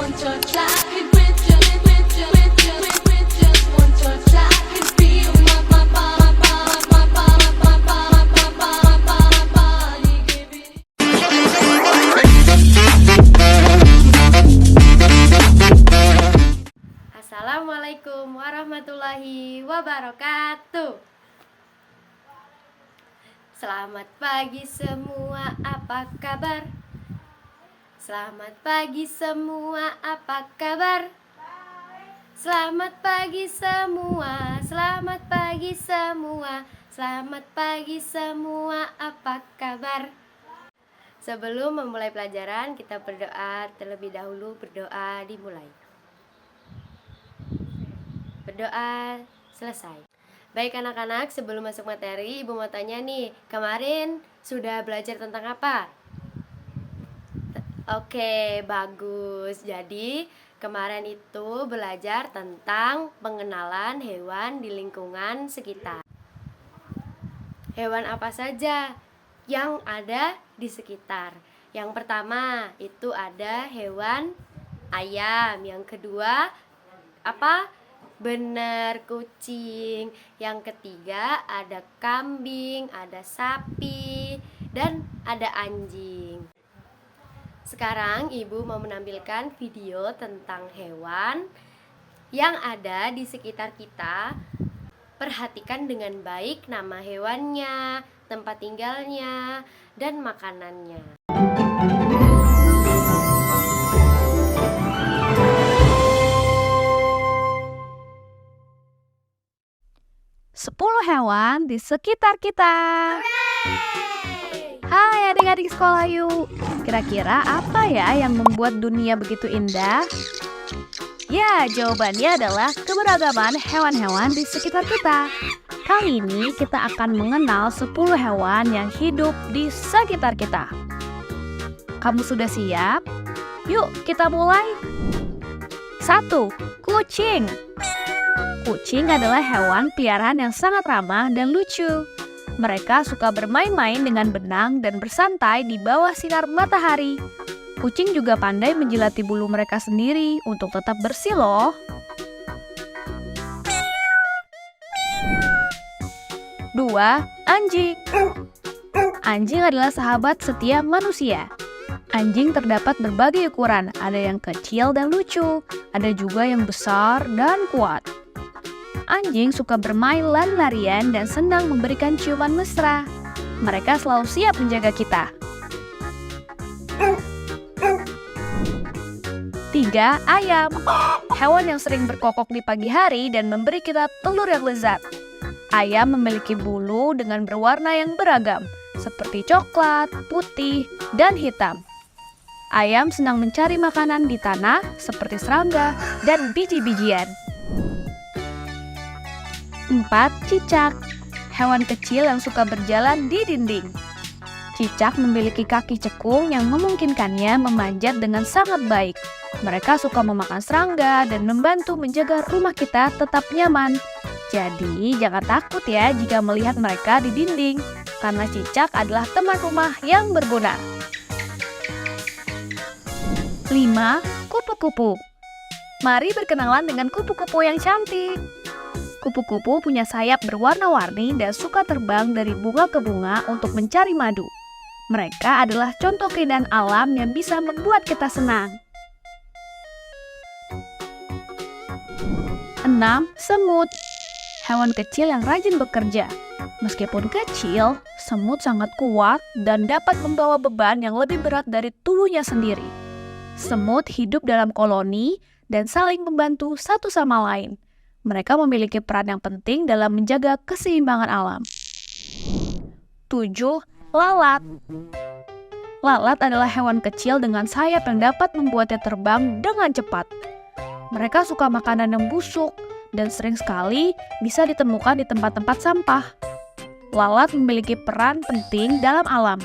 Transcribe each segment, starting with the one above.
one touch, I could with just one touch, I could feel my body giving. Assalamualaikum warahmatullahi wabarakatuh. Selamat pagi semua, apa kabar? Selamat pagi semua, apa kabar? Selamat pagi semua, selamat pagi semua, selamat pagi semua, apa kabar? Sebelum memulai pelajaran, kita berdoa terlebih dahulu. Berdoa dimulai. Berdoa selesai. Baik anak-anak, sebelum masuk materi, Ibu mau tanya nih, kemarin sudah belajar tentang apa? Oke, bagus. Jadi, kemarin itu belajar tentang pengenalan hewan di lingkungan sekitar. Hewan apa saja yang ada di sekitar? Yang pertama, itu ada hewan ayam. Yang kedua, apa? Benar, kucing. Yang ketiga ada kambing, ada sapi, dan ada anjing. Sekarang Ibu mau menampilkan video tentang hewan yang ada di sekitar kita. Perhatikan dengan baik nama hewannya, tempat tinggalnya, dan makanannya. 10 hewan di sekitar kita. Hai adik-adik sekolah yuk. Kira-kira apa ya yang membuat dunia begitu indah? Ya, jawabannya adalah keberagaman hewan-hewan di sekitar kita. Kali ini kita akan mengenal 10 hewan yang hidup di sekitar kita. Kamu sudah siap? Yuk kita mulai. 1. Kucing. Kucing adalah hewan peliharaan yang sangat ramah dan lucu. Mereka suka bermain-main dengan benang dan bersantai di bawah sinar matahari. Kucing juga pandai menjilati bulu mereka sendiri untuk tetap bersih loh. 2. Anjing. Anjing adalah sahabat setia manusia. Anjing terdapat berbagai ukuran, ada yang kecil dan lucu, ada juga yang besar dan kuat. Anjing suka bermain lari-larian dan senang memberikan ciuman mesra. Mereka selalu siap menjaga kita. 3. Ayam. Hewan yang sering berkokok di pagi hari dan memberi kita telur yang lezat. Ayam memiliki bulu dengan berwarna yang beragam, seperti coklat, putih, dan hitam. Ayam senang mencari makanan di tanah seperti serangga dan biji-bijian. 4. Cicak. Hewan kecil yang suka berjalan di dinding. Cicak memiliki kaki cekung yang memungkinkannya memanjat dengan sangat baik. Mereka suka memakan serangga dan membantu menjaga rumah kita tetap nyaman. Jadi, jangan takut ya jika melihat mereka di dinding, karena cicak adalah teman rumah yang berguna. 5. Kupu-kupu. Mari berkenalan dengan kupu-kupu yang cantik. Kupu-kupu punya sayap berwarna-warni dan suka terbang dari bunga ke bunga untuk mencari madu. Mereka adalah contoh keindahan alam yang bisa membuat kita senang. 6. Semut. Hewan kecil yang rajin bekerja. Meskipun kecil, semut sangat kuat dan dapat membawa beban yang lebih berat dari tubuhnya sendiri. Semut hidup dalam koloni dan saling membantu satu sama lain. Mereka memiliki peran yang penting dalam menjaga keseimbangan alam. 7. Lalat. Lalat adalah hewan kecil dengan sayap yang dapat membuatnya terbang dengan cepat. Mereka suka makanan yang busuk dan sering sekali bisa ditemukan di tempat-tempat sampah. Lalat memiliki peran penting dalam alam,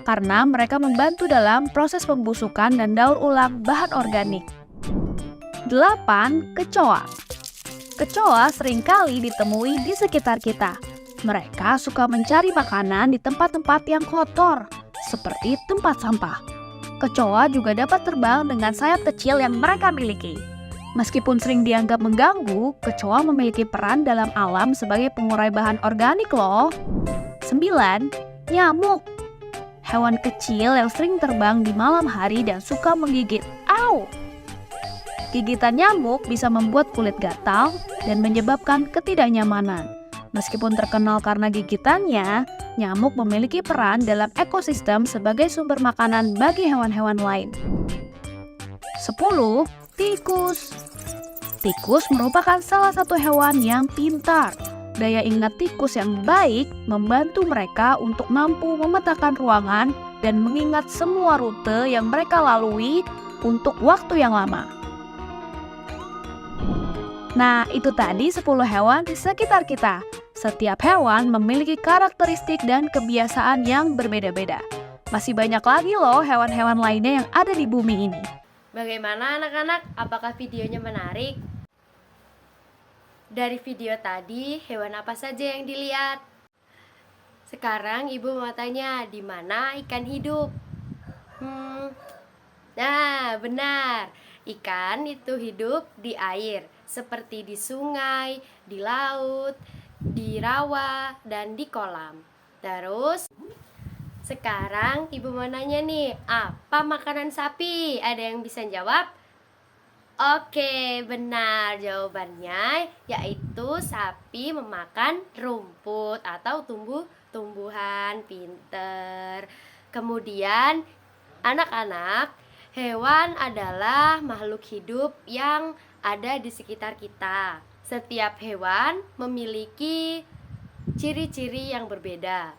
karena mereka membantu dalam proses pembusukan dan daur ulang bahan organik. 8. Kecoa. Kecoa seringkali ditemui di sekitar kita. Mereka suka mencari makanan di tempat-tempat yang kotor, seperti tempat sampah. Kecoa juga dapat terbang dengan sayap kecil yang mereka miliki. Meskipun sering dianggap mengganggu, kecoa memiliki peran dalam alam sebagai pengurai bahan organik loh. 9. Nyamuk. Hewan kecil yang sering terbang di malam hari dan suka menggigit. Au! Gigitan nyamuk bisa membuat kulit gatal dan menyebabkan ketidaknyamanan. Meskipun terkenal karena gigitannya, nyamuk memiliki peran dalam ekosistem sebagai sumber makanan bagi hewan-hewan lain. 10. Tikus. Tikus merupakan salah satu hewan yang pintar. Daya ingat tikus yang baik membantu mereka untuk mampu memetakan ruangan dan mengingat semua rute yang mereka lalui untuk waktu yang lama. Nah, itu tadi 10 hewan di sekitar kita. Setiap hewan memiliki karakteristik dan kebiasaan yang berbeda-beda. Masih banyak lagi loh hewan-hewan lainnya yang ada di bumi ini. Bagaimana anak-anak? Apakah videonya menarik? Dari video tadi, hewan apa saja yang dilihat? Sekarang ibu mau tanya, di mana ikan hidup? Nah, benar. Ikan itu hidup di air, seperti di sungai, di laut, di rawa, dan di kolam. Terus, sekarang ibu mau nanya nih, apa makanan sapi? Ada yang bisa jawab? Oke, benar jawabannya, yaitu sapi memakan rumput atau tumbuhan. Pinter. Kemudian, anak-anak, hewan adalah makhluk hidup yang ada di sekitar kita. Setiap hewan memiliki ciri-ciri yang berbeda.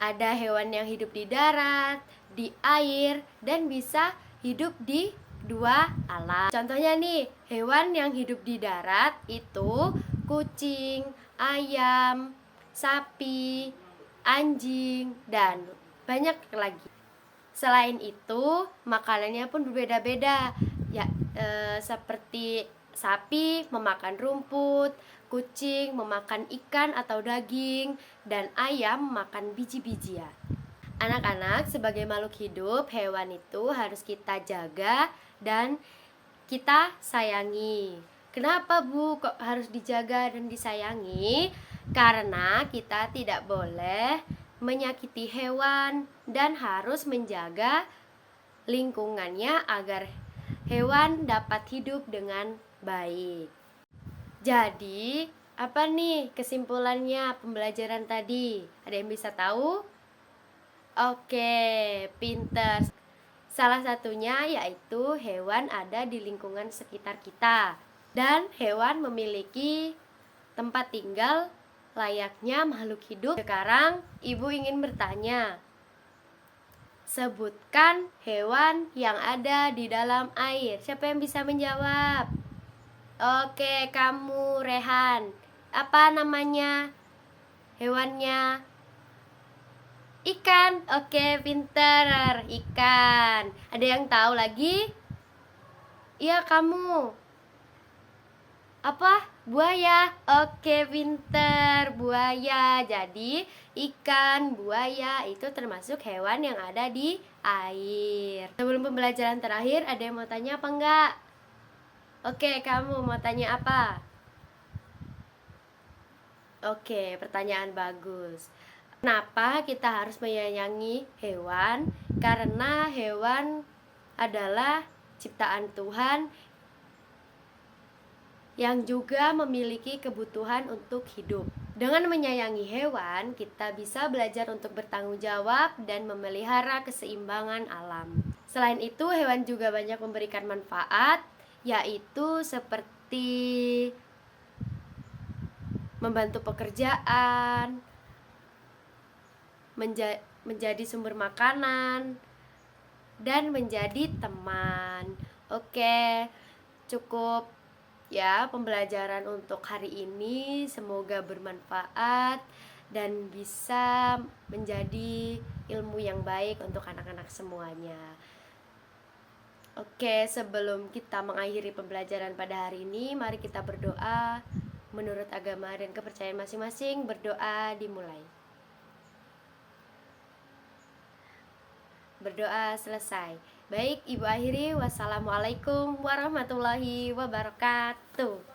Ada hewan yang hidup di darat, di air, dan bisa hidup di dua alam. Contohnya nih, hewan yang hidup di darat itu kucing, ayam, sapi, anjing, dan banyak lagi. Selain itu, makanannya pun berbeda-beda. Seperti sapi memakan rumput, kucing memakan ikan atau daging, dan ayam makan biji-bijian. Anak-anak, sebagai makhluk hidup, hewan itu harus kita jaga dan kita sayangi. Kenapa Bu kok harus dijaga dan disayangi? Karena kita tidak boleh menyakiti hewan dan harus menjaga lingkungannya agar hewan dapat hidup dengan baik. Jadi, apa nih kesimpulannya pembelajaran tadi? Ada yang bisa tahu? Oke, pinter. Salah satunya yaitu hewan ada di lingkungan sekitar kita. Dan hewan memiliki tempat tinggal layaknya makhluk hidup. Sekarang ibu ingin bertanya, sebutkan hewan yang ada di dalam air. Siapa yang bisa menjawab? Oke, kamu Rehan. Apa namanya hewannya? Ikan. Oke, pinter. Ikan. Ada yang tahu lagi? Iya, kamu. Apa? Buaya. Oke, pinter. Buaya. Jadi, ikan, buaya itu termasuk hewan yang ada di air. Sebelum pembelajaran terakhir, ada yang mau tanya apa enggak? Oke, kamu mau tanya apa? Oke, pertanyaan bagus. Kenapa kita harus menyayangi hewan? Karena hewan adalah ciptaan Tuhan yang juga memiliki kebutuhan untuk hidup. Dengan menyayangi hewan, kita bisa belajar untuk bertanggung jawab dan memelihara keseimbangan alam. Selain itu, hewan juga banyak memberikan manfaat, yaitu seperti membantu pekerjaan, menjadi sumber makanan, dan menjadi teman. Oke, cukup ya pembelajaran untuk hari ini. Semoga bermanfaat dan bisa menjadi ilmu yang baik untuk anak-anak semuanya. Oke, sebelum kita mengakhiri pembelajaran pada hari ini, mari kita berdoa. Menurut agama dan kepercayaan masing-masing, berdoa dimulai. Berdoa selesai. Baik, Ibu akhiri. Wassalamualaikum warahmatullahi wabarakatuh.